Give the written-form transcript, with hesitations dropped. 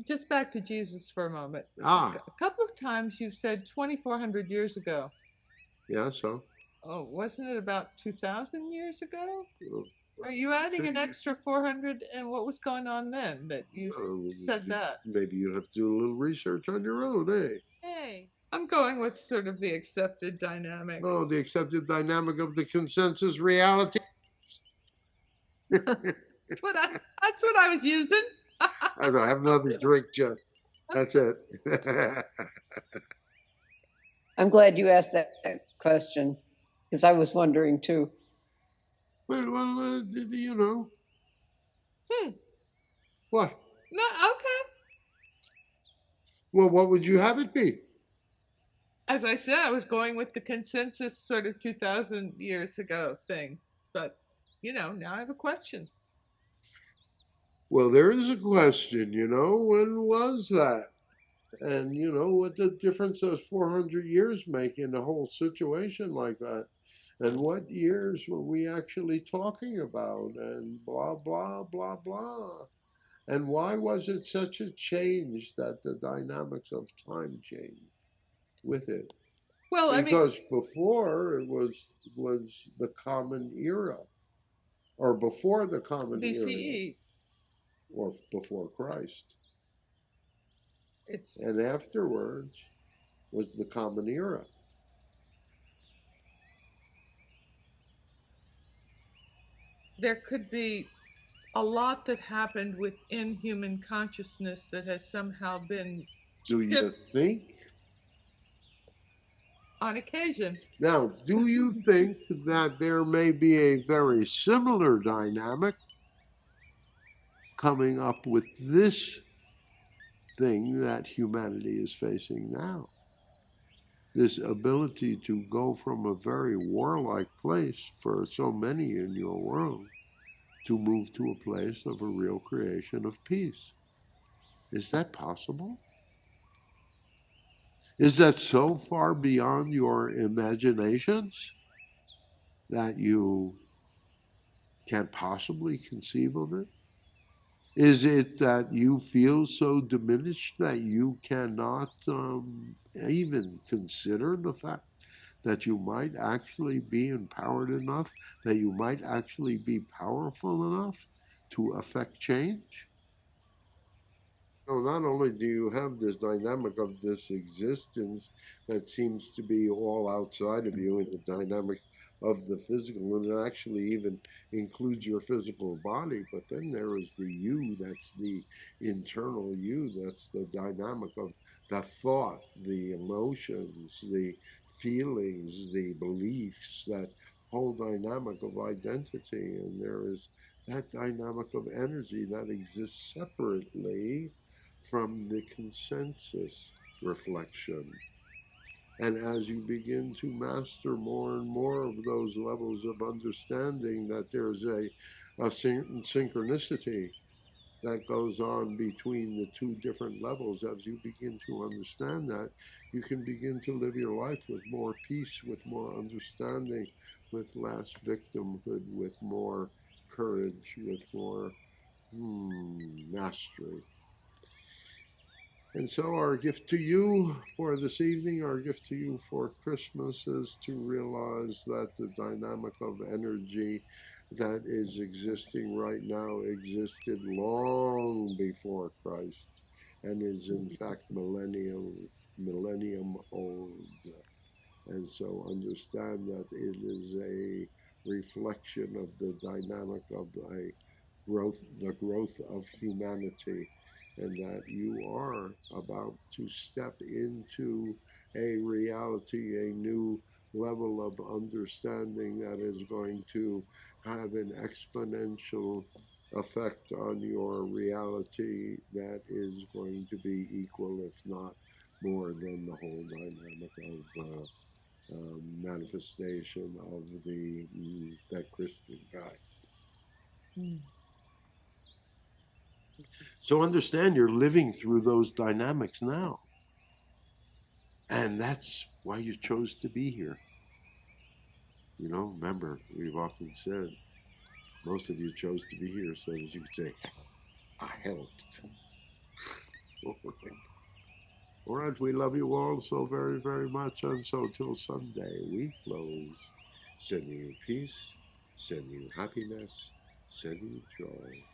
just back to Jesus for a moment. Ah, A couple of times you've said 2,400 years ago. yeah, so. Oh, wasn't it about 2,000 years ago? uh, Are you adding an okay. extra 400? And what was going on then that you said that? Maybe you have to do a little research on your own, eh? Hey, I'm going with sort of the accepted dynamic. Oh, the accepted dynamic of the consensus reality. That's what I was using. I have another drink, Jeff. That's it. I'm glad you asked that question because I was wondering too. You know. Hmm. What? No, okay. Well, what would you have it be? As I said, I was going with the consensus sort of 2,000 years ago thing. But, now I have a question. Well, there is a question, when was that? And what the difference does 400 years make in a whole situation like that? And what years were we actually talking about? And blah, blah, blah, blah. And why was it such a change that the dynamics of time changed with it? Well, I mean, Because before it was the common era, or before the common era, BCE, or before Christ, it's and afterwards was the common era. there could be a lot that happened within human consciousness that has somehow been Do you shift think? on occasion. Now, do you think that there may be a very similar dynamic coming up with this thing that humanity is facing now? This ability to go from a very warlike place for so many in your world to move to a place of a real creation of peace. Is that possible? Is that so far beyond your imaginations that you can't possibly conceive of it? Is it that you feel so diminished that you cannot even consider the fact that you might actually be empowered enough, that you might actually be powerful enough to affect change? So not only do you have this dynamic of this existence that seems to be all outside of you, and the dynamic of the physical, and it actually even includes your physical body, but then there is the you, that's the internal you, that's the dynamic of the thought, the emotions, the feelings, the beliefs, that whole dynamic of identity. And there is that dynamic of energy that exists separately from the consensus reflection. And as you begin to master more and more of those levels of understanding, that there's a certain synchronicity that goes on between the two different levels. As you begin to understand that, you can begin to live your life with more peace, with more understanding, with less victimhood, with more courage, with more mastery. And so, our gift to you for this evening, our gift to you for Christmas, is to realize that the dynamic of energy that is existing right now existed long before Christ, and is in fact millennium old. And so understand that it is a reflection of the dynamic of the growth of humanity, and that you are about to step into a reality, a new level of understanding that is going to have an exponential effect on your reality that is going to be equal, if not more, than the whole dynamic of manifestation of the that Christian guy. So understand you're living through those dynamics now. And that's why you chose to be here. Remember, we've often said most of you chose to be here so that you could say, I helped. All right, we love you all so very, very much. And so till Sunday, we close. Sending you peace, sending you happiness, sending you joy.